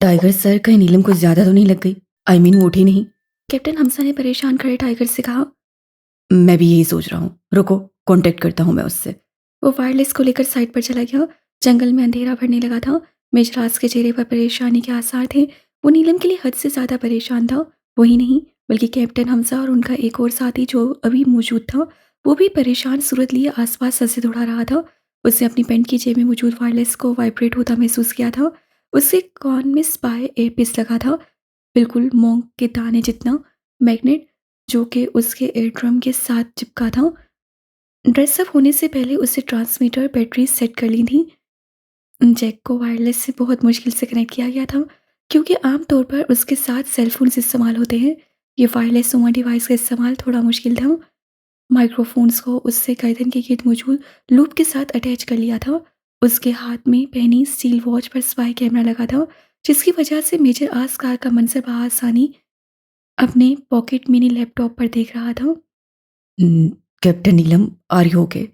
Tiger sir, कहीं नीलम कुछ ज्यादा तो नहीं लग गई? वो उठी नहीं। कैप्टन हमसा ने परेशान खड़े टाइगर से कहा। मैं भी यही सोच रहा हूँ, रुको, कांटेक्ट करता हूँ मैं उससे। वो वायरलेस को लेकर साइड पर चला गया। जंगल में अंधेरा भरने लगा था। मेजराज के चेहरे पर परेशानी के आसार थे। वो नीलम के लिए हद से ज्यादा परेशान था। वही नहीं, बल्कि कैप्टन हमसा और उनका एक और साथी जो अभी मौजूद था, वो भी परेशान सूरत लिए आसपास सर दौड़ा रहा था। उसने अपनी पेंट की जेब में मौजूद वायरलेस को वाइब्रेट होता महसूस किया था। उसके कान में स्पाई एयरपीस लगा था, बिल्कुल मोंग के दाने जितना मैग्नेट, जो कि उसके एयर ड्रम के साथ चिपका था। ड्रेसअप होने से पहले उसे ट्रांसमीटर बैटरी सेट कर ली थी। जैक को वायरलेस से बहुत मुश्किल से कनेक्ट किया गया था, क्योंकि आमतौर पर उसके साथ सेलफोन्स इस्तेमाल होते हैं। ये वायरलेस सुमा डिवाइस का इस्तेमाल थोड़ा मुश्किल था। माइक्रोफोन्स को उससे गर्दन के गिर्द मौजूद लूप के साथ अटैच कर लिया था। उसके हाथ में पहनी स्टील वॉच पर स्पाई कैमरा लगा था, जिसकी वजह से मेजर आस कार का मंजर बआसानी अपने पॉकेट मिनी लैपटॉप पर देख रहा था। Captain Neelam, are you okay?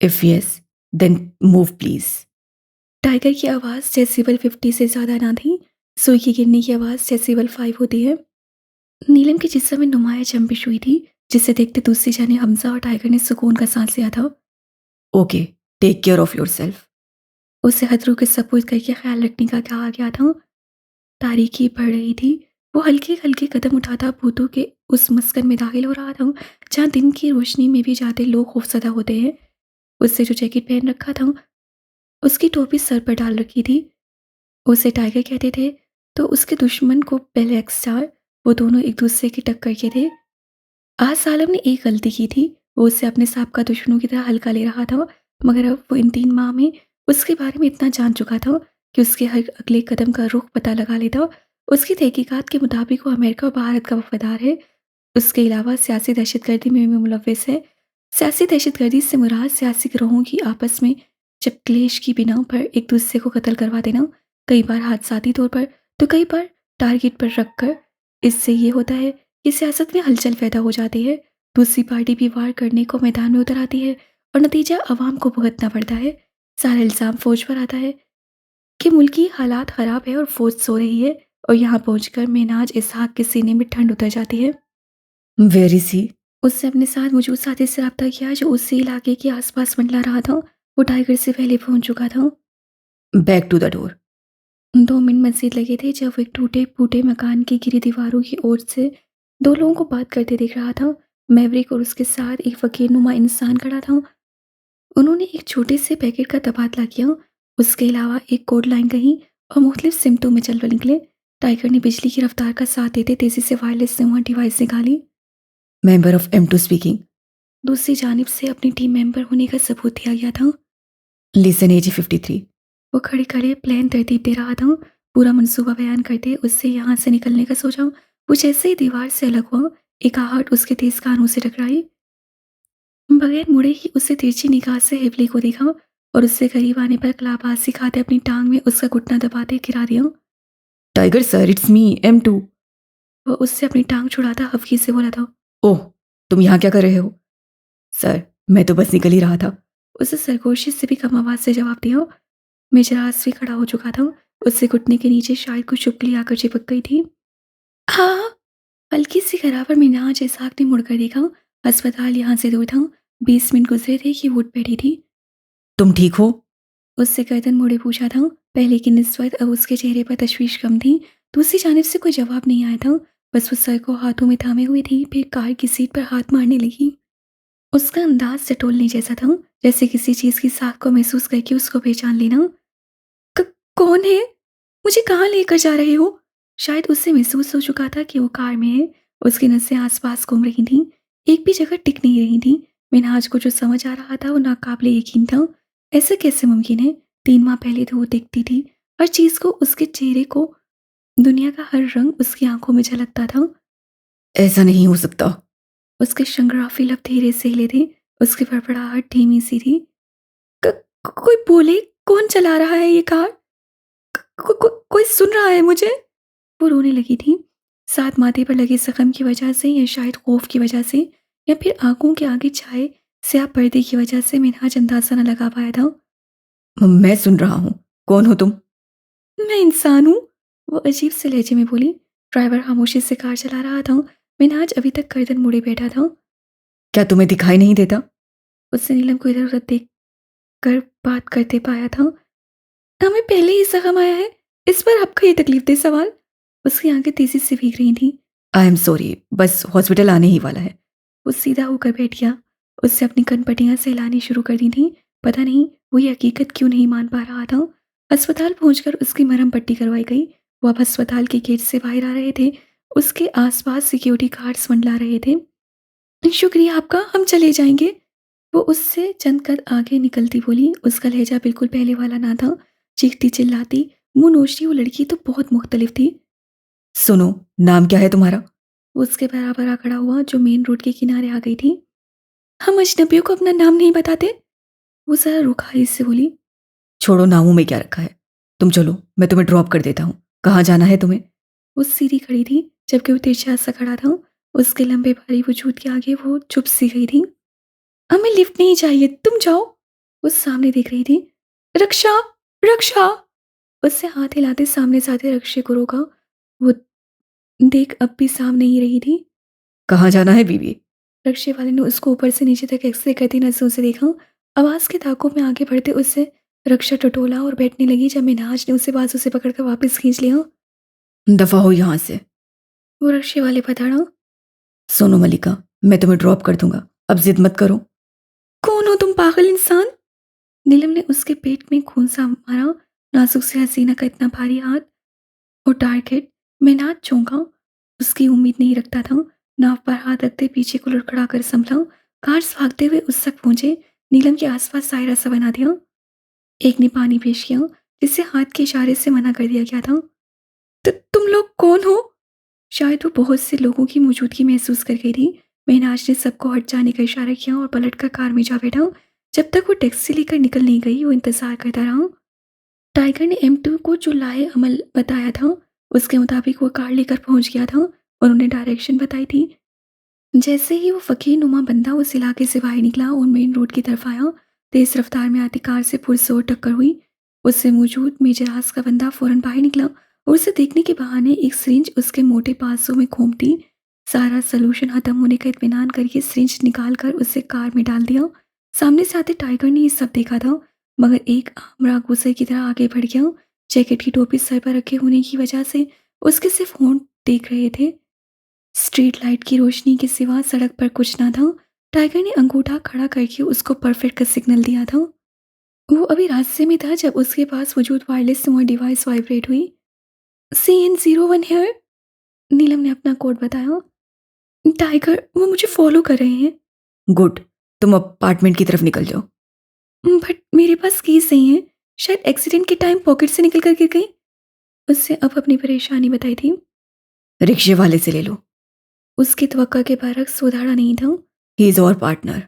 If yes, then move please. Tiger की आवाज़ डेसिबल 50 से ज़्यादा ना थी। सुई की गिरने की आवाज़ डेसिबल 5 होती है। नीलम की जिस्म में नुमाया जंपिश हुई थी, जिसे देखते दूसरी जाने हमजा और टाइगर ने सुकून का सांस लिया था। Okay, take care of yourself. उसे खतरों के सपूत करके ख्याल रखने का कहा गया था। तारीकी बढ़ रही थी। वो हल्के हल्के कदम उठाता भूतों के उस मस्कन में दाखिल हो रहा था, जहाँ दिन की रोशनी में भी जाते लोग खौफसदा होते हैं। उससे जो जैकेट पहन रखा था, उसकी टोपी सर पर डाल रखी थी। उसे टाइगर कहते थे, तो उसके दुश्मन को ब्लैक स्टार। वो दोनों एक दूसरे की टक्कर के थे। आज सालम ने एक गलती की थी। वो उसे अपने सांप का दुश्मनों की तरह हल्का ले रहा था, मगर अब वो इन 3 माह में उसके बारे में इतना जान चुका था कि उसके हर अगले कदम का रुख पता लगा लेता। उसकी तहकीकात के मुताबिक वो अमेरिका और भारत का वफादार है। उसके अलावा सियासी दहशतगर्दी में भी मुलव्वस है। सियासी दहशतगर्दी से मुराद सियासी गिरोहों की आपस में जब क्लेश की बिना पर एक दूसरे को कत्ल करवा देना, कई बार हादसाती तौर पर, तो कई बार टारगेट पर रख कर। इससे ये होता है कि सियासत में हलचल पैदा हो जाती है। दूसरी पार्टी भी वार करने को मैदान में उतर आती है और नतीजा अवाम को भुगतना पड़ता है। सारा इल्ज़ाम फौज पर आता है कि मुल्की हालात ख़राब है और फौज सो रही है। और यहाँ पहुंचकर मेनाज इसहाक के सीने में ठंड उतर जाती है। Where is he? उससे अपने साथ मौजूद साथी से रब्ता किया, जो उसी इलाके के आसपास मंडला रहा था। वो टाइगर से पहले पहुंच चुका था। Back to the door. 2 मिनट मजीद लगे थे जब वो एक टूटे फूटे मकान की गिरी दीवारों की ओर से 2 लोगों को बात करते दिख रहा था। मैवरिक और उसके साथ एक फकीर नुमा इंसान खड़ा था। उन्होंने एक छोटे से पैकेट का तबादला किया। उसके अलावा एक कोड लाइन कही और मुख्तलिफ सिमतों में चल निकले। टाइगर ने बिजली की रफ्तार का साथ देते तेजी से वायरलेस सिम डिवाइस निकाली। Member of M2 speaking. दूसरी जानिब से अपनी टीम मेंबर होने का सबूत दिया गया था। Listen AG-53। वो खड़े खड़े प्लान तरतीब दे रहा था, पूरा मंसूबा बयान करते उससे यहाँ से निकलने का सोचा। वो जैसे ही दीवार से अलग हुआ, एक आहट उसके तेज कानों से टकराई। बगैर मुड़े ही उसे तिरछी निगाह से हिबली को देखा और उससे करीब आने पर कलाबाज सिखाते अपनी टांग में उसका घुटना दबाते गिरा दिया। Tiger sir, it's me, M2। वो उससे अपनी टांग छुड़ाता हल्की से बोला था। ओह, तुम यहाँ क्या कर रहे हो? सर, मैं तो बस निकल ही रहा था। उसे सरगोशी से भी कम आवाज से जवाब दिया। मेजराज भी खड़ा हो चुका था। उससे घुटने के नीचे शायद कुछ चुपकली आकर चिपक गई थी। हाँ, हल्की सी खराबर में नाज इसहाक ने मुड़कर देखा। अस्पताल यहाँ से दूर था। 20 मिनट गुजरे थे कि वो उठ बैठी थी। तुम ठीक हो? उससे गर्दन मोड़े पूछा था। पहले की निस्बत अब उसके चेहरे पर तशवीश कम थी। दूसरी जानिब से कोई जवाब नहीं आया था। बस वो सर को हाथों में थामे हुई थी, फिर कार की सीट पर हाथ मारने लगी। उसका अंदाज सटोलने जैसा था, जैसे किसी चीज की साख को महसूस करके उसको पहचान लेना। कौन है? मुझे कहाँ लेकर जा रहे हो? शायद उससे महसूस हो चुका था कि वो कार में है। उसकी नसें आसपास घूम रही थीं, एक भी जगह टिक नहीं रही थी। मिनहाज को जो समझ आ रहा था वो नाकाबिले यकीन था। ऐसा कैसे मुमकिन है? 3 माह पहले तो वो देखती थी हर चीज को, उसके चेहरे को, दुनिया का हर रंग उसकी आंखों में झलकता था। ऐसा नहीं हो सकता। उसके शंगराफी लब धीरे से हिले थे। उसकी फड़फड़ाहट धीमी सी थी। कोई बोले, कौन चला रहा है ये कार? कोई सुन रहा है मुझे? वो रोने लगी थी। साथ माथे पर लगे जख्म की वजह से, या शायद खौफ की वजह से, या फिर आंखों के आगे छाए स्याह पर्दे की वजह से मिनहाज अंदाजा न लगा पाया था। मैं सुन रहा हूँ। कौन हो तुम? मैं इंसान हूँ। वो अजीब से लहजे में बोली। ड्राइवर खामोशी से कार चला रहा था। मिनहाज अभी तक गर्दन मुड़े बैठा था। क्या तुम्हें दिखाई नहीं देता? उससे नीलम को इधर उधर देख कर बात करते पाया था। हमें पहले ही जख्म आया है, इस पर आपका ये तकलीफ दे सवाल। उसकी आंखें तेजी से भीग रही थीं। आई एम सॉरी, बस हॉस्पिटल आने ही वाला है। वो सीधा होकर बैठ गया। उससे अपनी कनपटियां सहलानी शुरू कर दी थीं। पता नहीं वो ये हकीकत क्यों नहीं मान पा रहा था। अस्पताल पहुंचकर उसकी मरहम पट्टी करवाई गई। वो अब अस्पताल के गेट से बाहर आ रहे थे। उसके आसपास सिक्योरिटी गार्ड्स मंडला रहे थे। शुक्रिया आपका, हम चले जाएंगे। वो उससे चंद कद आगे निकलती बोली। उसका लहजा बिल्कुल पहले वाला ना था। चीखती चिल्लाती, मुंह नोचती वो लड़की तो बहुत मुख्तलिफ थी। सुनो, नाम क्या है तुम्हारा? वो उसके बराबर आ खड़ा हुआ जो मेन रोड के किनारे आ गई थी। हम अजनबियों को अपना नाम नहीं बताते। वो जरा रुखाई से बोली। छोड़ो, नामों में क्या रखा है। तुम चलो, मैं तुम्हें ड्रॉप कर देता हूँ। कहाँ जाना है तुम्हें? वो सीधी खड़ी थी जबकि वो तिरछा सा खड़ा था। उसके लंबे भारी वजूद के आगे वो चुप सी गई थी। हमें लिफ्ट नहीं चाहिए, तुम जाओ। वो सामने देख रही थी। रक्षा, रक्षा। उससे हाथ हिलाते सामने से आते रक्षे को रोका। वो देख अब भी सामने ही रही थी। कहाँ जाना है बीवी? रक्षे वाले ने उसको ऊपर से नीचे तक एक्सरे करती नजरों से देखा। आवाज के ताकों में आगे बढ़ते उससे रक्षा टटोला और बैठने लगी जब मिनहाज ने उसे बाजू से पकड़कर वापस खींच लिया। दफा हो यहाँ से। वो रक्षे वाले बताड़ा। सोनो मलिका, मैं तुम्हें ड्रॉप कर दूंगा, अब जिद मत करो। कौन हो तुम पागल इंसान? नीलम ने उसके पेट में खून सा मारा। नाजुक से हसीना का इतना भारी हाथ और टारगेट। मिनहाज चौंका। उसकी उम्मीद नहीं रखता था। नाव पर हाथ रखते पीछे को लुढ़कड़ा कर संभला। कार्स भागते हुए उस तक पहुंचे। नीलम के आसपास सायरा सा बना दिया। एक ने पानी पेश किया जिसे हाथ के इशारे से मना कर दिया गया था। तुम लोग कौन हो? शायद वो बहुत से लोगों की मौजूदगी महसूस कर गई थी। महनाज ने सबको हट जाने का इशारा किया और पलटकर कार में जा बैठा। जब तक वो टैक्सी लेकर निकल नहीं गई वो इंतजार करता रहा। टाइगर ने M2 को जो लाए अमल बताया था उसके मुताबिक वो कार लेकर पहुंच गया था और उन्हें डायरेक्शन बताई थी। जैसे ही वो फकीर नुमा बंदा उस इलाके से बाहर निकला और मेन रोड की तरफ आया, तेज रफ्तार में आती कार से पुरजोर टक्कर हुई। उससे मौजूद मेजरास का बंदा फौरन बाहर निकला और उसे देखने के बहाने एक सिरिंज उसके मोटे बाजू में घूमती। सारा सलूशन खत्म होने का इत्मीनान करके सिरिंज निकाल कर उसे कार में डाल दिया। सामने से आते टाइगर ने ये सब देखा था मगर एक आमरा गुजर की तरह आगे बढ़ गया। जैकेट की टोपी सर पर रखे होने की वजह से उसके सिर्फ होंठ देख रहे थे। स्ट्रीट लाइट की रोशनी के सिवा सड़क पर कुछ ना था। टाइगर ने अंगूठा खड़ा करके उसको परफेक्ट का सिग्नल दिया था। वो अभी रास्ते में था जब उसके पास मौजूद वायरलेस स्मार्ट डिवाइस वाइब्रेट हुई। CN01 here. नीलम ने अपना कोड बताया। टाइगर, वो मुझे फॉलो कर रहे हैं। गुड, तुम अपार्टमेंट की तरफ निकल जाओ। बट मेरे पास कीज नहीं है, शायद एक्सीडेंट के टाइम पॉकेट से निकल कर गिर गई। उससे अब अपनी परेशानी बताई थी। रिक्शे वाले से ले लो। उसकी तवक्का के बरक्स सुधारा नहीं था। ही इज और पार्टनर।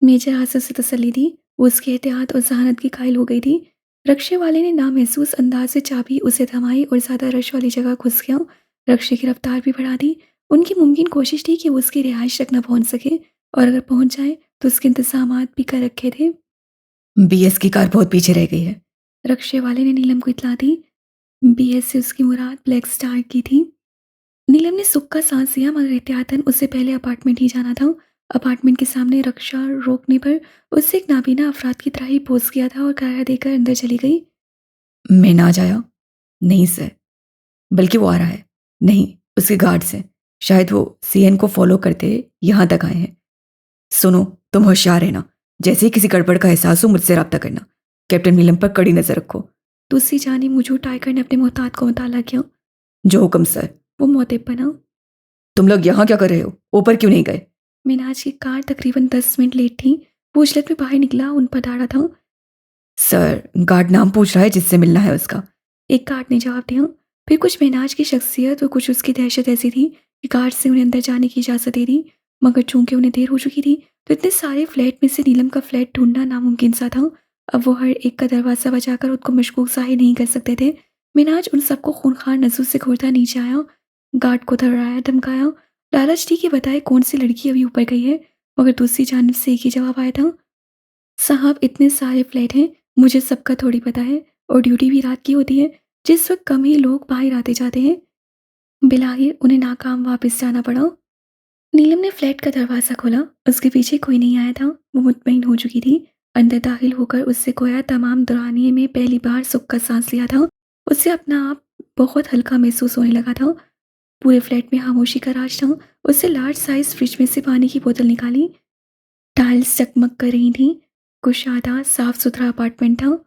मेजर हासिल से तसल्ली दी। वो उसके एहतियात और जहानत की कायल हो गई थी। रक्षे वाले ने नामहसूस अंदाज से चाबी उसे थमाई और ज़्यादा रश वाली जगह घुस गया। रक्षे की रफ्तार भी बढ़ा दी। उनकी मुमकिन कोशिश थी कि वो उसकी रिहाइश तक न पहुंच सके और अगर पहुंच जाए तो उसके इंतजाम भी कर रखे थे। BS की कार बहुत पीछे रह गई है। रक्षे वाले ने नीलम को इतला दी। BS से उसकी मुराद ब्लैक स्टार की थी। नीलम ने सुख का सांस लिया मगर एहतियातन उससे पहले अपार्टमेंट ही जाना था। अपार्टमेंट के सामने रक्षा रोकने पर उससे एक नाबीना अफराद की तरह ही पोज किया था और किराया देकर अंदर चली गई। मैं ना जाया? नहीं सर, बल्कि वो आ रहा है। नहीं, उसके गार्ड्स हैं। शायद वो CN को फॉलो करते यहाँ तक आए हैं। सुनो, तुम होशियार रहना। जैसे ही किसी गड़बड़ का एहसास हो मुझसे रब्ता करना। कैप्टन नीलम पर कड़ी नजर रखो। दूसरी जानी मुझे टाइगर ने अपने मोहतात को मुताला किया। जो हुक्म सर। वो मोहतिब बना। तुम लोग यहाँ क्या कर रहे हो? ऊपर क्यों नहीं गए? मिनाज की कार तकरीबन 10 मिनट लेट थी। वो उछलत में बाहर निकला, उन पर दाड़ा था। सर, गार्ड नाम पूछ रहा है जिससे मिलना है उसका। एक गार्ड ने जवाब दिया। फिर कुछ मिनाज की शख्सियत और कुछ उसकी दहशत ऐसी थी कि गार्ड से उन्हें अंदर जाने की इजाज़त दे दी। मगर चूंकि उन्हें देर हो चुकी थी तो इतने सारे फ्लैट में से नीलम का फ्लैट ढूंढना नामुमकिन सा था। अब वो हर एक का दरवाज़ा बजाकर उसको मशकूक जाहिर नहीं कर सकते थे। मिनाज उन सबको खूनखार नजरों से घूरता नीचे आया। गार्ड को धमकाया धमकाया। लालच थी कि बताए कौन सी लड़की अभी ऊपर गई है मगर दूसरी जानिब से एक ही जवाब आया था। साहब, इतने सारे फ्लैट हैं, मुझे सबका थोड़ी पता है और ड्यूटी भी रात की होती है। जिस वक्त कम ही लोग बाहर आते जाते हैं। बिलाहिर उन्हें नाकाम वापस जाना पड़ा। नीलम ने फ्लैट का दरवाज़ा खोला। उसके पीछे कोई नहीं आया था। वो मुतमईन हो चुकी थी। अंदर दाखिल होकर उससे गोया तमाम दौरानिए में पहली बार सुख का सांस लिया था। उससे अपना आप बहुत हल्का महसूस होने लगा था। पूरे फ्लैट में खामोशी का राज था। उससे लार्ज साइज फ्रिज में से पानी की बोतल निकाली। टाइल्स चकमक कर रही थी। कुशादा साफ सुथरा अपार्टमेंट था।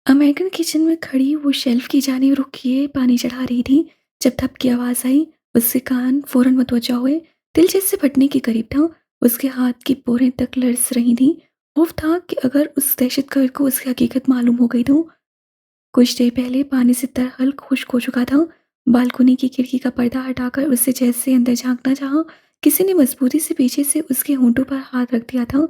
अमेरिकन किचन में खड़ी वो शेल्फ की जानिब रुख किए पानी चढ़ा रही थी। जब थप की आवाज़ आई, उसके कान फौरन मुतवज्जा हुए। दिल जैसे फटने के करीब था। उसके हाथ की पोरें तक लरस रही थी। खौफ था कि अगर उस दहशतगर्द को उसकी हकीकत मालूम हो गई तो। कुछ देर पहले पानी से तरहल खुश्क हो चुका था। बालकनी की खिड़की का पर्दा हटाकर उससे जैसे अंदर झांकना चाहा, किसी ने मजबूती से पीछे से उसके होंठों पर हाथ रख दिया था।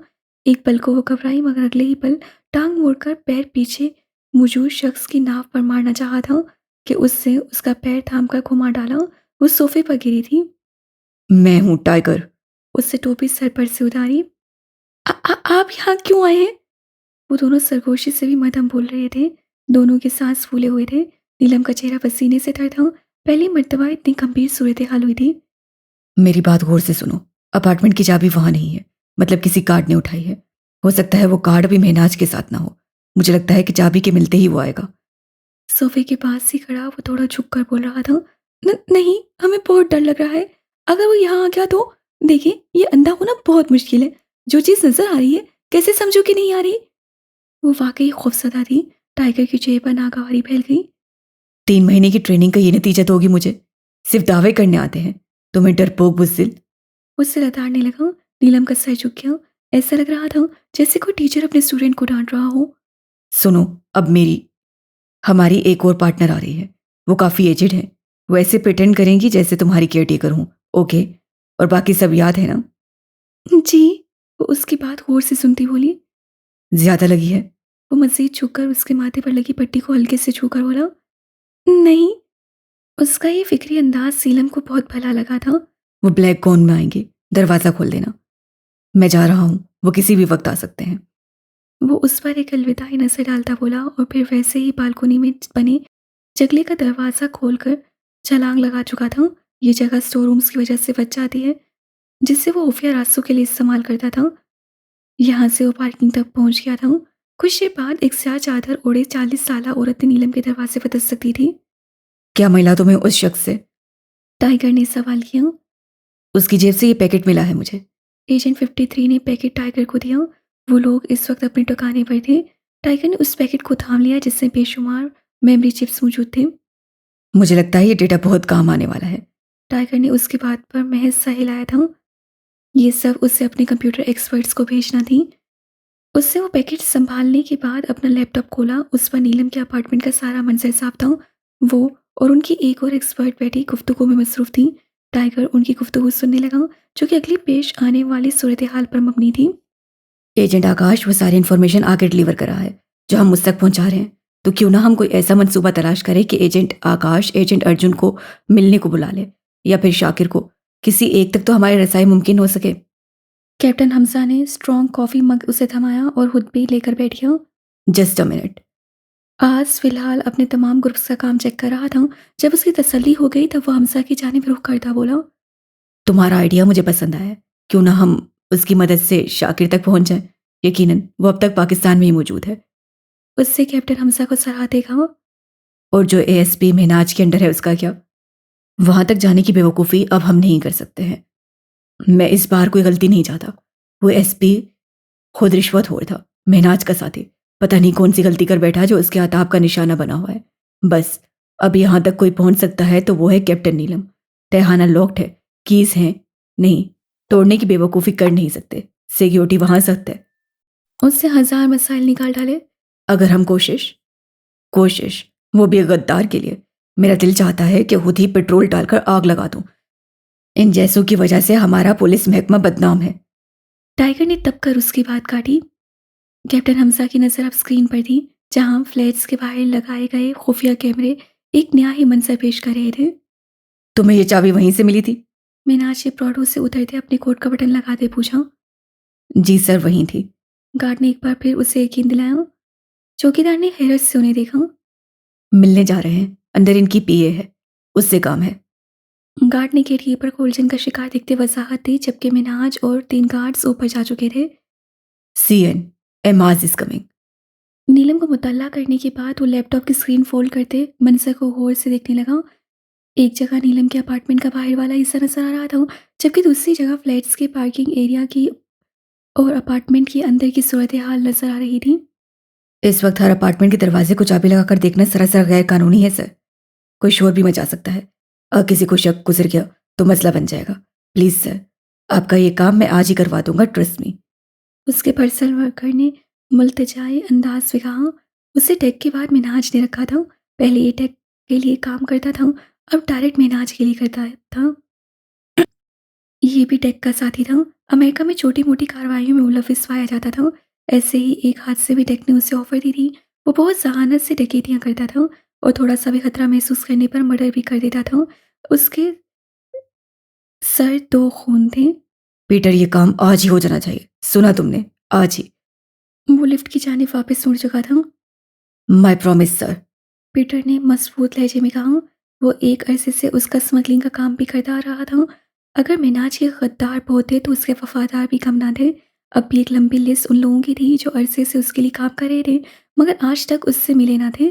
एक पल को वो घबराई, मगर अगले ही पल टांग मोड़कर पैर पीछे मौजूद शख्स की नाव पर मारना चाहा था कि उससे उसका पैर थामकर घुमा डाला। वो सोफे पर गिरी थी। मैं हूँ टाइगर। उससे टोपी सर पर से उतारी। आप यहाँ क्यों आए हैं? वो दोनों सरगोशी से भी मध्यम बोल रहे थे। दोनों के सांस फूले हुए थे। नीलम का चेहरा पसीने से तर था। पहली मर्तबा इतनी गंभीर सूरत हाल हुई थी। मेरी बात गौर से सुनो। अपार्टमेंट की चाबी वहां नहीं है। मतलब किसी कार्ड ने उठाई है। हो सकता है वो कार्ड भी महनाज के साथ ना हो। मुझे लगता है कि चाबी के मिलते ही वो आएगा। सोफे के पास ही खड़ा वो थोड़ा झुक कर बोल रहा था। नहीं, हमें बहुत डर लग रहा है। अगर वो यहाँ आ गया तो। देखिए, ये अंधा होना बहुत मुश्किल है। जो चीज़ नजर आ रही है, कैसे समझो कि नहीं आ रही? वो वाकई खौफजदा थी। टाइगर की चेहरे पर नागवारी फैल गई। 3 महीने की ट्रेनिंग का ये नतीजा दोगी मुझे? सिर्फ दावे करने आते हैं। तुम्हें डरपोक बुज़दिल। उससे लताड़ने लगा। नीलम का सर झुक गया। ऐसा लग रहा था जैसे कोई टीचर अपने स्टूडेंट को डांट रहा हो। सुनो, अब हमारी एक और पार्टनर आ रही है। वो काफ़ी एजेड है। वो ऐसे प्रिटेंड करेंगी जैसे तुम्हारी केयर टेकर हूँ। ओके? और बाकी सब याद है ना? जी। वो उसकी बात गौर से सुनती बोली। ज्यादा लगी है? वो मजीद झुककर उसके माथे पर लगी पट्टी को हल्के से छूकर बोला। नहीं। उसका ये फिक्री अंदाज सीलम को बहुत भला लगा था। वो ब्लैक गाउन में आएंगे। दरवाजा खोल देना। मैं जा रहा हूँ। वो किसी भी वक्त आ सकते हैं। वो उस पर एक अलविदाई नजर डालता बोला और फिर वैसे ही बालकोनी में बने जगले का दरवाजा खोलकर छलांग लगा चुका था। ये जगह स्टोर रूम्स की वजह से बच जाती है, जिससे वो खुफिया रास्तों के लिए इस्तेमाल करता था। यहाँ से वो पार्किंग तक पहुंच गया था। कुछ देर बाद एक स्याह चादर ओढ़े 40 साला औरत ने नीलम के दरवाजे पर दस्तक दी थी। क्या मिला तुम्हें उस शख्स से? टाइगर ने सवाल किया। उसकी जेब से ये पैकेट मिला है मुझे। एजेंट 53 ने पैकेट टाइगर को दिया। वो लोग इस वक्त अपने ठिकाने पर थे। टाइगर ने उस पैकेट को थाम लिया जिसमें बेशुमार मेमोरी चिप्स मौजूद थे। मुझे लगता है ये डेटा बहुत काम आने वाला है। टाइगर ने उसकी बात पर महज सा हिलाया था। ये सब उसे अपने कंप्यूटर एक्सपर्ट्स को भेजना थी। उससे वो पैकेट संभालने के बाद अपना लैपटॉप खोला। उस पर नीलम के अपार्टमेंट का सारा मंजर साफ था। वो और उनकी एक और एक्सपर्ट बैठी गुफ्तगू में मसरूफ थी। टाइगर उनकी गुफ्तगू सुनने लगा, जो कि अगली पेश आने वाली सूरत हाल पर मबनी थी। एजेंट आकाश वो सारी इन्फॉर्मेशन आगे डिलीवर करा है जो हम मुझ तक पहुंचा रहे हैं। तो क्यों ना हम कोई ऐसा मंसूबा तलाश करें कि एजेंट आकाश एजेंट अर्जुन को मिलने को बुला ले, या फिर शाकिर को। किसी एक तक तो हमारी रसाई मुमकिन हो सके। कैप्टन हमजा ने स्ट्रॉन्ग कॉफ़ी मग उसे थमाया और खुद भी लेकर बैठ गया। Just a minute. आज फिलहाल अपने तमाम ग्रुप्स का काम चेक कर रहा था। जब उसकी तसल्ली हो गई तब वो हमजा की जानिब रुख करता बोला। तुम्हारा आइडिया मुझे पसंद आया। क्यों ना हम उसकी मदद से शाकिर तक पहुंच जाएं। यकीनन वो अब तक पाकिस्तान में ही मौजूद है। उससे कैप्टन हमजा को सराहते कहा। और जो एएसपी महनाज के अंडर है उसका क्या? वहां तक जाने की बेवकूफ़ी अब हम नहीं कर सकते हैं। मैं इस बार कोई गलती नहीं चाहता। वो एसपी खुद रिश्वतखोर था, महनाज का साथी। पता नहीं कौन सी गलती कर बैठा जो उसके आताब का निशाना बना हुआ है। बस अब यहाँ तक कोई पहुंच सकता है तो वो है कैप्टन नीलम। तहखाना लॉक्ड है, कीज हैं। नहीं, तोड़ने की बेवकूफ़ी कर नहीं सकते। सिक्योरिटी वहां सख्त है। उससे 1000 मसाइल निकाल डाले। अगर हम कोशिश वो भी गद्दार के लिए। मेरा दिल चाहता है कि खुद ही पेट्रोल डालकर आग लगा दूं। इन जैसों की वजह से हमारा पुलिस महकमा बदनाम है। टाइगर ने तब कर उसकी बात काटी। कैप्टन हमजा की नज़र अब स्क्रीन पर थी, जहां फ्लैट्स के बाहर लगाए गए खुफिया कैमरे एक नया ही मंजर पेश कर रहे थे। तुम्हें ये चाबी वहीं से मिली थी? मीनाज ने प्रौढ़ से उतरते अपने कोट का बटन लगाते पूछा। जी सर, वहीं थी। गार्ड ने एक बार फिर उसे यकीन दिलाया। चौकीदार ने हैरत से उन्हें देखा। मिलने जा रहे हैं, अंदर इनकी पीए है, उससे काम है। गार्ड ने गेटकीपर को उलझन का शिकार देखते वजाहत दी, जबकि मिनहाज और 3 गार्ड्स ऊपर जा चुके थे। सीएन, एमाज इज कमिंग। नीलम को मुतल्ला करने के बाद वो लैपटॉप की स्क्रीन फोल्ड करते मंजर को गौर से देखने लगा। एक जगह नीलम के अपार्टमेंट का बाहर वाला हिस्सा नजर आ रहा था, जबकि दूसरी जगह फ्लैट्स के पार्किंग एरिया की और अपार्टमेंट के अंदर की सूरत हाल नजर आ रही थी। इस वक्त हर अपार्टमेंट के दरवाजे को चाबी लगाकर देखना सरासर गैर कानूनी है सर। कोई शोर भी मचा सकता है। अगर किसी को शक गुजर गया तो मसला बन जाएगा। प्लीज सर, आपका ये काम मैं आज ही करवा दूंगा, ट्रस्ट मी। उसके पर्सनल वर्कर ने मुल्तजाए अंदाज में कहा। उसे टेक के बाद मिनहाज ने रखा था। पहले ये टेक के लिए काम करता था, अब डायरेक्ट मिनहाज के लिए करता था। ये भी टेक का साथी था। अमेरिका में छोटी मोटी कार्रवाइयों में मुलविस पाया जाता था। ऐसे ही एक हादसे में टेक ने उसे ऑफर दी थी। वो बहुत जहानत से डकैतियां करता था और थोड़ा सा भी खतरा महसूस करने पर मर्डर भी कर देता था। उसके सर 2 खून थे। पीटर, ये काम आज ही हो जाना चाहिए, सुना तुमने? आज ही। वो लिफ्ट की जानिब वापस मुड़ चुका था। माई प्रॉमिस सर, पीटर ने मजबूत लहजे में कहा। वो एक अरसे से उसका स्मगलिंग का काम भी करता आ रहा था। अगर मिनाज के गद्दार बहुत थे तो उसके वफादार भी कम ना थे। अब भी एक लंबी लिस्ट उन लोगों की थी जो अरसे से उसके लिए काम कर रहे थे, मगर आज तक उससे मिले ना थे।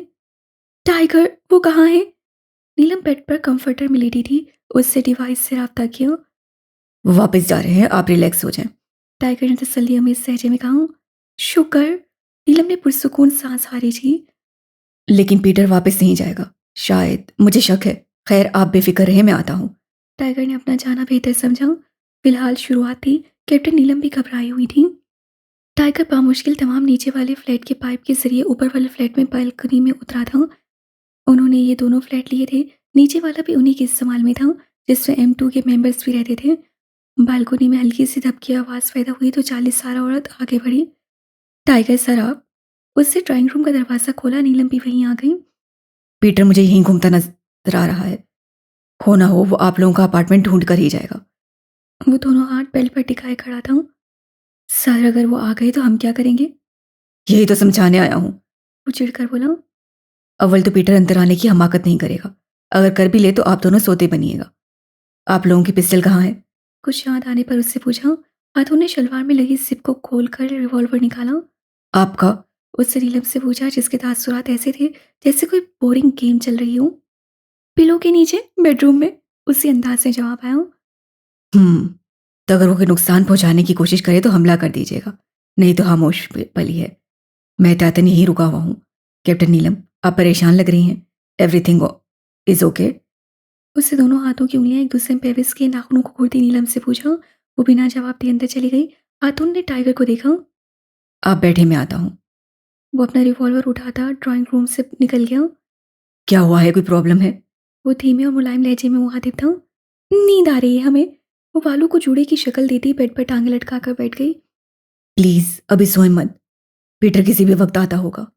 टाइगर, वो कहाँ है? नीलम बेड पर कंफर्टर में लेटी थी। उससे डिवाइस से रब्ता किया। वो वापस जा रहे हैं, आप रिलैक्स हो जाएं। टाइगर ने तसल्ली अमीज लहजे में कहा। शुक्र। नीलम ने पुरसुकून सांस खारिज की। लेकिन पीटर वापस नहीं जाएगा, शायद, मुझे शक है। खैर, आप बेफिक्र रहे, मैं आता हूँ। टाइगर ने अपना जाना बेहतर समझा। फिलहाल शुरुआत थी। कैप्टन नीलम भी घबराई हुई थी। टाइगर बामुश्किल तमाम नीचे वाले फ्लैट के पाइप के जरिए ऊपर वाले फ्लैट में बालकनी में उतरा था। उन्होंने ये दोनों फ्लैट लिए थे। नीचे वाला भी उन्हीं के इस्तेमाल में था, जिसमें M2 के मेंबर्स भी रहते थे। बालकनी में हल्की सी धपकी आवाज़ पैदा हुई तो 40 साल औरत आगे बढ़ी। टाइगर सर, आप? उससे ड्राइंग रूम का दरवाज़ा खोला। नीलम भी वहीं आ गई। पीटर मुझे यहीं घूमता नजर आ रहा है। हो ना हो वो आप लोगों का अपार्टमेंट ढूंढ कर ही जाएगा। वो दोनों हाथ बेल्ट पर टिकाए खड़ा था। सर, अगर वो आ गए तो हम क्या करेंगे? यही तो समझाने आया हूँ, वो चिढ़कर बोला। अव्वल तो पीटर अंदर आने की हमाकत नहीं करेगा। अगर कर भी ले तो आप दोनों सोते बनिएगा। आप लोगों की पिस्टल कहाँ है? कुछ याद आने पर उससे पूछा। हाथों ने शलवार में लगी जिप को खोलकर रिवॉल्वर निकाला। आपका? उससे नीलम से पूछा, जिसके तासुरात ऐसे थे जैसे कोई बोरिंग गेम चल रही हो। पिलो के नीचे बेडरूम में, उसी अंदाज से जवाब आया। तो अगर वो कोई नुकसान पहुंचाने की कोशिश करे तो हमला कर दीजिएगा, नहीं तो खामोश पली है। मैं एहतियातन यहीं रुका हुआ हूँ। कैप्टन नीलम, आप परेशान लग रही हैं। Everything is okay? उससे दोनों हाथों की उंगलियां एक दूसरे में पेविस के नाखूनों को घूरती नीलम से पूछा। वो बिना जवाब दिए अंदर चली गई। हाथुन ने टाइगर को देखा। आप बैठे, मैं आता हूँ। वो अपना रिवॉल्वर उठाता ड्राइंग रूम से निकल गया। क्या हुआ है, कोई प्रॉब्लम है? वो धीमे और मुलायम लहजे में मुहातिब था। नींद आ रही है हमें। वो बालू को जूड़े की शक्ल देती बेड पर टांगे लटका कर बैठ गई। प्लीज अभी सोए मत, पीटर किसी भी वक्त आता होगा।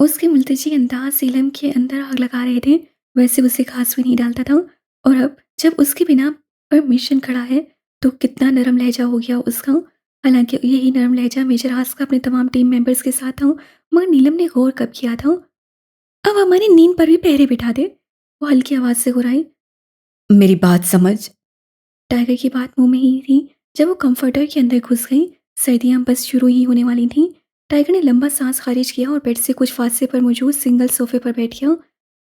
उसके मुल्तजी अंदाज सीलम के अंदर आग लगा रहे थे। वैसे उसे खास भी नहीं डालता था, और अब जब उसके बिना पर मिशन खड़ा है तो कितना नरम लहजा हो गया उसका। हालांकि यही नरम लहजा मेजर हास का अपने तमाम टीम मेंबर्स के साथ था, मगर नीलम ने गौर कब किया था। अब हमारी नींद पर भी पहरे बिठा दे, वो हल्की आवाज से गुराई। मेरी बात समझ। टाइगर की बात मुंह में ही थी जब वो कंफर्टर के अंदर घुस गई। सर्दियां बस शुरू ही होने वाली थीं। टाइगर ने लंबा सांस खारिज किया और बेड से कुछ फासले पर मौजूद सिंगल सोफे पर बैठ गया।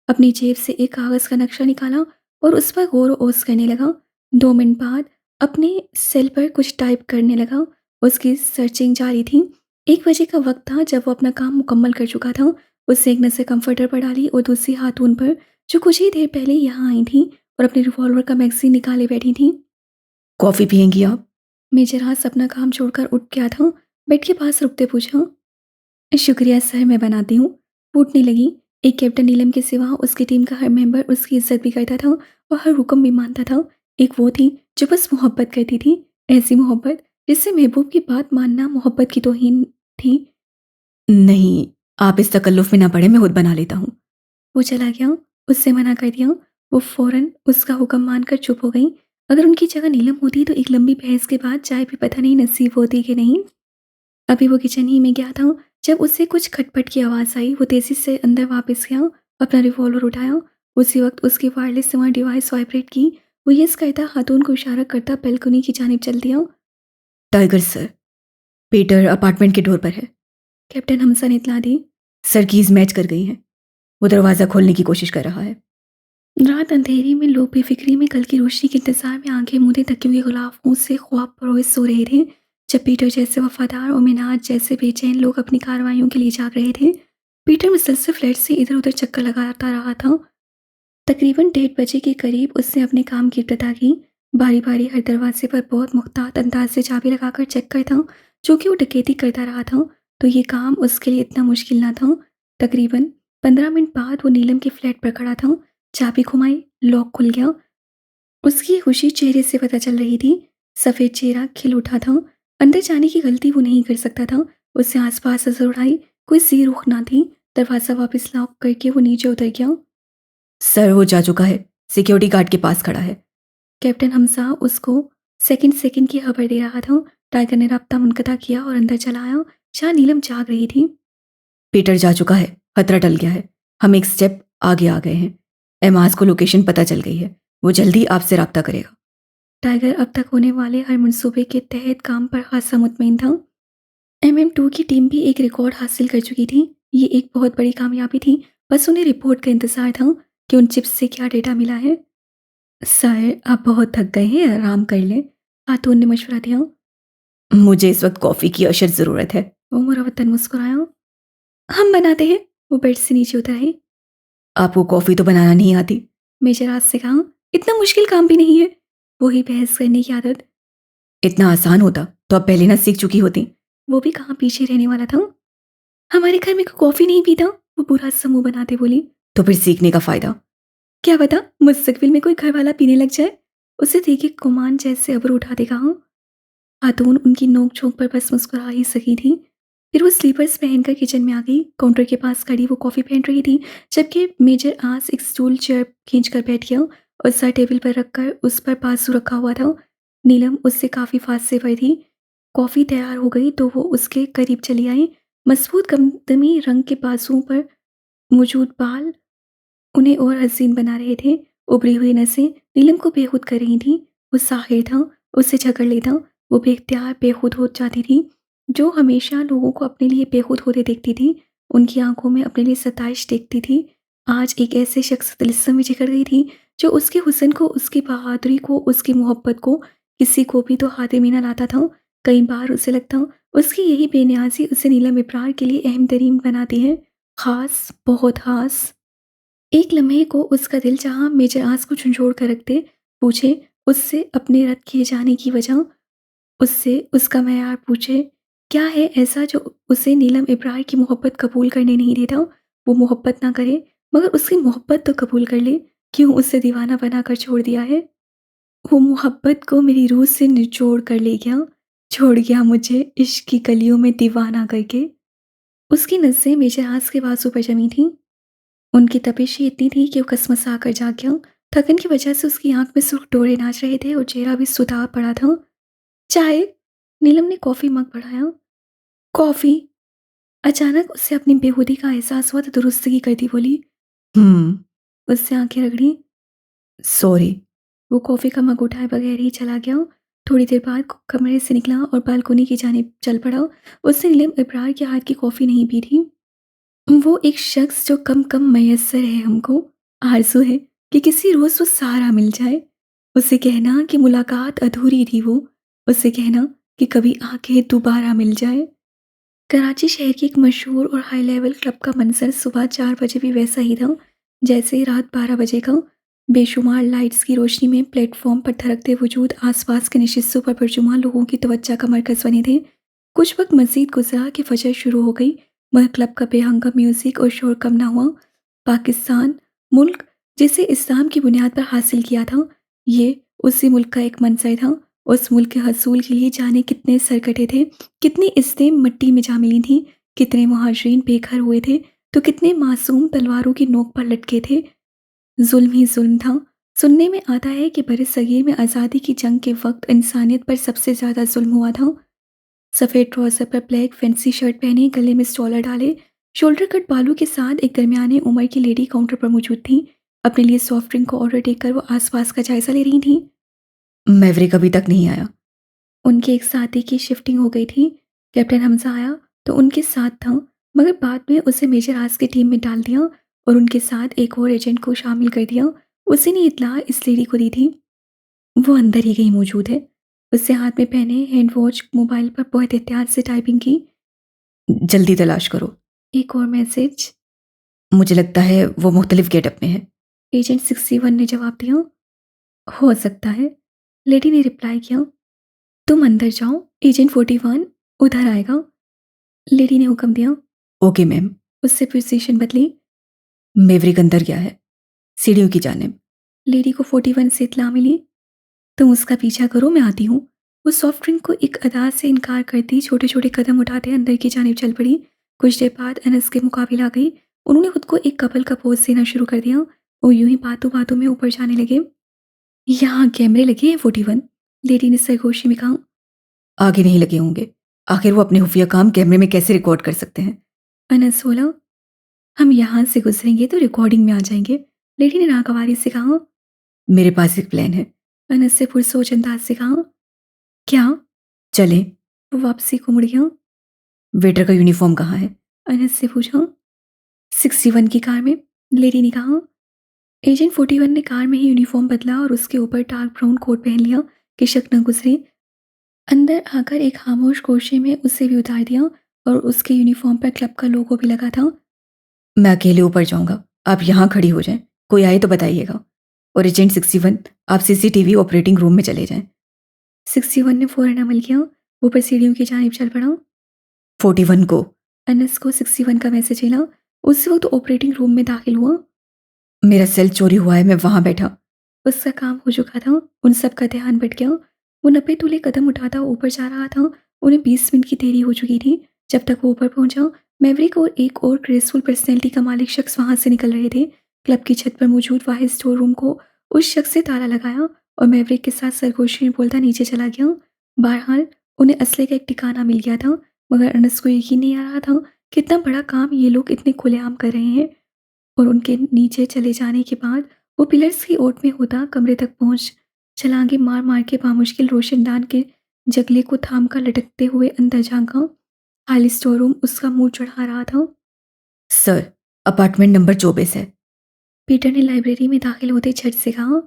अपनी जेब से एक कागज का नक्शा निकाला और उस पर गौर ओस करने लगा। 2 मिनट बाद अपने सेल पर कुछ टाइप करने लगा। उसकी सर्चिंग जारी थी। 1 बजे का वक्त था जब वो अपना काम मुकम्मल कर चुका था। उसने एक नजर कंफर्टर पर डाली और दूसरी हाथ उन पर, जो कुछ ही देर पहले यहाँ आई थी और अपने रिवॉल्वर का मैगजीन निकाले बैठी थी। कॉफ़ी पियेंगी आप? मेजर हाथ अपना काम छोड़कर उठ गया था। बेड के पास रुकते पूछा। शुक्रिया सर, मैं बनाती हूँ। फूटने लगी। एक कैप्टन नीलम के सिवा उसकी टीम का हर मेंबर उसकी इज्जत भी करता था और हर हुक्म भी मानता था। एक वो थी जो बस मोहब्बत करती थी, ऐसी मोहब्बत जिससे महबूब की बात मानना मोहब्बत की तौहीन थी। नहीं, आप इस तकल्लुफ में ना पड़े, मैं खुद बना लेता हूँ। वो चला गया। उससे मना कर दिया। वो फौरन उसका हुक्म मानकर चुप हो गई। अगर उनकी जगह नीलम होती तो एक लंबी बहस के बाद चाय भी पता नहीं नसीब होती कि नहीं। अभी वो किचन ही में गया था जब उससे कुछ खटपट की आवाज़ आई। वो तेज़ी से अंदर वापस गया। अपना रिवॉल्वर उठाया। उसी वक्त उसकी वायरलेस स्मार्ट डिवाइस वाइब्रेट की। वो यस कहता, हाथों को इशारा करता बेलकनी की जानिब चल दिया। टाइगर सर, पीटर अपार्टमेंट के डोर पर है। कैप्टन हमसा ने इतला दी। सर कीज मैच कर गई हैं। वो दरवाज़ा खोलने की कोशिश कर रहा है। रात अंधेरी में लोग बेफिक्री में कल की रोशनी के इंतजार में आंखें मूंदे तकियों के गुलाफों से ख्वाब परोस सो रहे थे। जब पीटर जैसे वफादार और मिनाज जैसे बेचैन लोग अपनी कार्रवाइयों के लिए जाग रहे थे, पीटर मुसलसल फ्लैट से इधर उधर चक्कर लगाता रहा था। तकरीबन 1:30 के करीब उसने अपने काम की इब्तिदा की। बारी बारी हर दरवाजे पर बहुत मुख्तात अंदाज से चाबी लगाकर चेक करता, जो कि वो डकैती करता रहा था, तो ये काम उसके लिए इतना मुश्किल ना था। तकरीबन 15 मिनट बाद वो नीलम के फ्लैट पर खड़ा था। चाबी घुमाई, लॉक खुल गया। उसकी खुशी चेहरे से पता चल रही थी। सफ़ेद चेहरा खिल उठा था। अंदर जाने की गलती वो नहीं कर सकता था। उससे आसपास नजर उड़ाई, कोई सी रुख ना थी। दरवाज़ा वापस लॉक करके वो नीचे उतर गया। सर वो जा चुका है, सिक्योरिटी गार्ड के पास खड़ा है। कैप्टन हमसा उसको सेकंड सेकंड की खबर दे रहा था। टाइगर ने राब्ता मुनक़ता किया और अंदर चला आया, जहाँ नीलम जाग रही थी। पीटर जा चुका है, खतरा टल गया है। हम एक स्टेप आगे आ गए हैं। एमाज को लोकेशन पता चल गई है। वो जल्दी आपसे राब्ता करेगा। टाइगर अब तक होने वाले हर मंसूबे के तहत काम पर खासा मुतमईन था। MM2 की टीम भी एक रिकॉर्ड हासिल कर चुकी थी। ये एक बहुत बड़ी कामयाबी थी। बस उन्हें रिपोर्ट का इंतजार था कि उन चिप्स से क्या डेटा मिला है। सर आप बहुत थक गए हैं, आराम कर लें। खातून ने मशवरा दिया। मुझे इस वक्त कॉफ़ी की अशद ज़रूरत है। वो मुरवतन मुस्कुराया। हम बनाते हैं। वो बेड से नीचे उतर आई। आपको कॉफ़ी तो बनाना नहीं आती। मेजर आज से कहा, इतना मुश्किल काम भी नहीं है। वही बहस करने की आदत। इतना आसान होता तो अब पहले ना सीख चुकी होती। वो भी कहाँ पीछे रहने वाला था। हमारे घर में कोई कॉफ़ी नहीं पीता। वो बुरा समूह बनाते बोली। तो फिर सीखने का फ़ायदा क्या पता मुस्तकबिल में कोई घर वाला पीने लग जाए। उसे देखे कुमान जैसे अबर उठाते कहा। खातून उनकी नोक झोंक पर बस मुस्कुरा ही सकी थी। फिर वो स्लीपर्स पहनकर किचन में आ गई। काउंटर के पास खड़ी वो कॉफ़ी पहन रही थी, जबकि मेजर आस एक स्टूल चेयर खींच कर बैठ गया और सर टेबल पर रखकर उस पर बाजू रखा हुआ था। नीलम उससे काफ़ी फासले पर थी। कॉफ़ी तैयार हो गई तो वो उसके करीब चली आई। मजबूत कमदमी रंग के बाजुओं पर मौजूद बाल उन्हें और हसीन बना रहे थे। उभरी हुई नसें नीलम को बेखुद कर रही थीं। वो साहिर था, उससे झगड़ लेता। वो बेख्तियार बेखुद हो जाती थी। जो हमेशा लोगों को अपने लिए बेखुद होते देखती थी, उनकी आंखों में अपने लिए सताइश देखती थी। आज एक ऐसे शख्स तिलिस्म में जकड़ गई थी, जो उसके हुस्न को, उसकी बहादुरी को, उसकी मोहब्बत को किसी को भी तो हाथे में न लाता था। कई बार उसे लगता उसकी यही बेनियाजी उसे नीलम इब्रार के लिए अहम तरीन बनाती है। खास, बहुत खास। एक लम्हे को उसका दिल चाहा मेजर आस को झंझोड़ कर रख दे, पूछे उससे अपने रद्द किए जाने की वजह, उससे उसका मयार पूछे क्या है ऐसा जो उसे नीलम इब्रार की मोहब्बत कबूल करने नहीं देता। वो मोहब्बत ना करे मगर उसकी मोहब्बत तो कबूल कर ले। क्यों उसे दीवाना बना कर छोड़ दिया है। वो मोहब्बत को मेरी रूह से निचोड़ कर ले गया, छोड़ गया मुझे इश्क की गलियों में दीवाना करके। उसकी नज़रें मेजर आस के बाजू पर जमी थीं। उनकी तपिश ही इतनी थी कि वो कसमसा कर जाग गया। थकन की वजह से उसकी आंख में सुर्ख डोरे नाच रहे थे और चेहरा भी सुधा पड़ा था। चाय। नीलम ने कॉफ़ी मग बढ़ाया। कॉफ़ी। अचानक उससे अपनी बेखुदी का एहसास हुआ तो दुरुस्तगी करती बोली। उससे आंखें रगड़ी। सॉरी। वो कॉफ़ी का मग उठाए बगैर ही चला गया। थोड़ी देर बाद कमरे से निकला और बालकोनी की जानिब चल पड़ा। उसने नीलम इब्रार के हाथ की कॉफ़ी नहीं पी थी। वो एक शख्स जो कम कम मैसर है हमको, आरज़ू है कि किसी रोज़ वो सहारा मिल जाए। उसे कहना कि मुलाकात अधूरी थी वो, उसे कहना कि कभी आके दोबारा मिल जाए। कराची शहर के एक मशहूर और हाई लेवल क्लब का मंजर सुबह 4 बजे भी वैसा ही था जैसे रात 12 बजे का। बेशुमार लाइट्स की रोशनी में प्लेटफॉर्म पर धड़कते वजूद आसपास के नशिस्तों पर परजुमा लोगों की तवज्जो का मरकज़ बने थे। कुछ वक्त मज़ीद गुजरा कि फजर शुरू हो गई, मगर क्लब का बेहंगा म्यूज़िक और शोर कम ना हुआ। पाकिस्तान, मुल्क जिसे इस्लाम की बुनियाद पर हासिल किया था, ये उसी मुल्क का एक मंजर था। उस मुल्क के हसूल के लिए जाने कितने सर कटे थे, कितनी इस्तें मिट्टी में जा मिली थीं, कितने मुहाजिरीन बेघर हुए थे, तो कितने मासूम तलवारों की नोक पर लटके थे। जुल्म ही जुल्म था। सुनने में आता है कि बरसगीर में आज़ादी की जंग के वक्त इंसानियत पर सबसे ज़्यादा जुल्म हुआ था। सफ़ेद ट्राउज़र पर ब्लैक फैंसी शर्ट पहने, गले में स्टॉलर डाले, शोल्डर कट बालों के साथ एक दरमियाने उम्र की लेडी काउंटर पर मौजूद थी। अपने लिए सॉफ्ट ड्रिंक का ऑर्डर देकर वो आसपास का जायजा ले रही थी। मैवरिक अभी तक नहीं आया। उनके एक साथी की शिफ्टिंग हो गई थी। कैप्टन हमजा आया तो उनके साथ था, मगर बाद में उसे मेजर आस की टीम में डाल दिया और उनके साथ एक और एजेंट को शामिल कर दिया। उसी ने इत्तला इस लेडी को दी थी। वो अंदर ही कहीं मौजूद है। उससे हाथ में पहने हैंड वॉच मोबाइल पर बहुत एहतियात से टाइपिंग की। जल्दी तलाश करो। एक और मैसेज। मुझे लगता है वो मुख्तलिफ गेटअप में है। एजेंट 61 ने जवाब दिया। हो सकता है, लेडी ने रिप्लाई किया। तुम अंदर जाओ, एजेंट 41 उधर आएगा। लेडी ने हुक्म दिया। Okay ma'am. उससे पोजीशन बदली। मेवरिक अंदर गया है, सीढ़ियों की जानिब। लेडी को 41 से इत्तला मिली। तुम उसका पीछा करो, मैं आती हूँ। वो सॉफ्ट ड्रिंक को एक अदा से इनकार करती छोटे छोटे कदम उठाते अंदर की जानिब चल पड़ी। कुछ देर बाद अनस के मुकाबले आ गई। उन्होंने खुद को एक कपल का पोज देना शुरू कर दिया और यूं ही बातों बातों में ऊपर जाने लगे। यहाँ कैमरे लगे हैं 41, लेडी ने सरगोशी में कहा। आगे नहीं लगे होंगे, आखिर वो अपने खुफिया काम कैमरे में कैसे रिकॉर्ड कर सकते हैं। अनस बोला। हम यहाँ से गुजरेंगे तो रिकॉर्डिंग में आ जाएंगे, लेडी ने नागवारी से कहा। मेरे पास एक प्लान है। अनस से पुरसोच अंदाज से कहा। क्या? चले। वो वापसी को मुड़ गया। वेटर का यूनिफॉर्म कहाँ है? अनस से पूछा। 61 की कार में, लेडी ने कहा। एजेंट 41 ने कार में ही यूनिफॉर्म बदला और उसके ऊपर डार्क ब्राउन कोट पहन लिया कि शक न गुजरे। अंदर आकर एक खामोश कोशे में उसे भी उतार दिया और उसके यूनिफॉर्म पर क्लब का लोगो भी लगा था। मैं अकेले ऊपर जाऊंगा, आप यहाँ खड़ी हो जाएं, कोई आए तो बताइएगा। और एजेंट 61, आप सीसीटीवी ऑपरेटिंग रूम में चले जाएं। 61 ने फौरन अमल किया। ऊपर सीढ़ियों की जानिब चल पड़ा। 41 को। अनस को 61 का मैसेज मिला। उस वक्त ऑपरेटिंग रूम में दाखिल हुआ। मेरा सेल चोरी हुआ है, मैं वहां बैठा। उसका काम हो चुका था। उन सब का ध्यान बट गया। वो 90 तूले कदम उठाता ऊपर जा रहा था। उन्हें 20 मिनट की देरी हो चुकी थी। जब तक वो ऊपर पहुंचा, मैवरिक और एक और ग्रेसफुल पर्सनैलिटी का मालिक शख्स वहां से निकल रहे थे। क्लब की छत पर मौजूद वाहिद स्टोर रूम को उस शख्स से ताला लगाया और मैवरिक के साथ सरगोशी में बोलता नीचे चला गया। बहरहाल उन्हें असले का एक ठिकाना मिल गया था, मगर अनस को यकीन नहीं आ रहा था कि इतना बड़ा काम ये लोग इतने खुलेआम कर रहे हैं। और उनके नीचे चले जाने के बाद वो पिलर्स की ओट में होता कमरे तक पहुंच छलांगे मार मार के बामुश्किल रोशनदान के जगले को थाम कर लटकते हुए अंदर झांका। खाली स्टोर रूम उसका मुंह चढ़ा रहा था। सर, अपार्टमेंट नंबर 24 है। पीटर ने लाइब्रेरी में दाखिल होते झट से कहा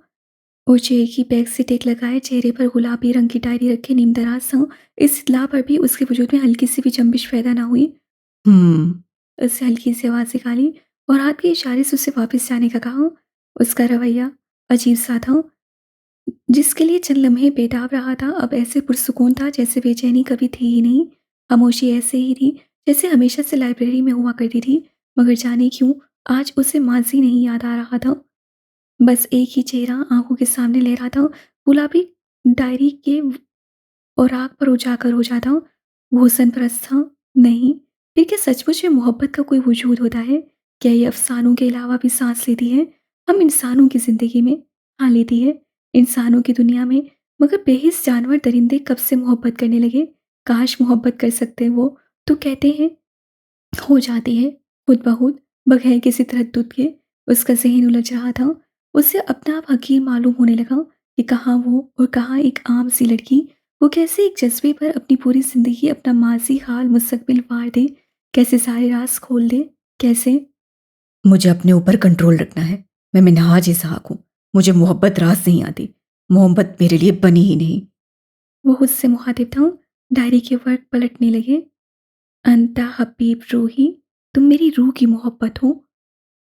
और चेयर की बैक से टेक लगाए, चेहरे पर गुलाबी रंग की डायरी रखे नीम दराज सा। इस इत्तला पर भी उसके वजूद में हल्की सी भी जंबिश पैदा ना हुई। उससे हल्की सी आवाज़ निकाली और हाथ के इशारे से उसे वापस जाने का कहा। उसका रवैया अजीब सा था, जिसके लिए चंद लम्हे बेताब रहा था, अब ऐसे पुरसुकून था जैसे बेचैनी कभी थी ही नहीं। खामोशी ऐसे ही थी जैसे हमेशा से लाइब्रेरी में हुआ करती थी, मगर जाने क्यों आज उसे माजी नहीं याद आ रहा था। बस एक ही चेहरा आंखों के सामने ले रहा था, गुलाबी डायरी के और आग पर उजागर हो जाता। वो हुस्न परस्त था? नहीं। फिर क्या सचमुच में मोहब्बत का कोई वजूद होता है? क्या ये अफसानों के अलावा भी सांस लेती है? हम इंसानों की ज़िंदगी में? हाँ, लेती है। इंसानों की दुनिया में। मगर बेहिस जानवर दरिंदे कब से मोहब्बत करने लगे? काश मोहब्बत कर सकते वो तो कहते हैं हो जाती है खुद ब खुद, बगैर किसी तरद्दुद के। उसका ज़हन उलझ रहा था। उसे अपना आप हकीर मालूम होने लगा कि कहाँ वो और कहाँ एक आम सी लड़की। वो कैसे एक जज्बे पर अपनी पूरी ज़िंदगी, अपना माज़ी, हाल, मुस्तकबिल वार दे, कैसे सारे राज खोल दे, कैसे। मुझे अपने ऊपर कंट्रोल रखना है। मैं मिनहाज इसहाक हूँ। मुझे मोहब्बत रास नहीं आती। मोहब्बत मेरे लिए बनी ही नहीं। वो खुद से मुखातिब था। डायरी के वर्ड पलटने लगे। अंता हबीब रूही, तुम मेरी रूह की मोहब्बत हो।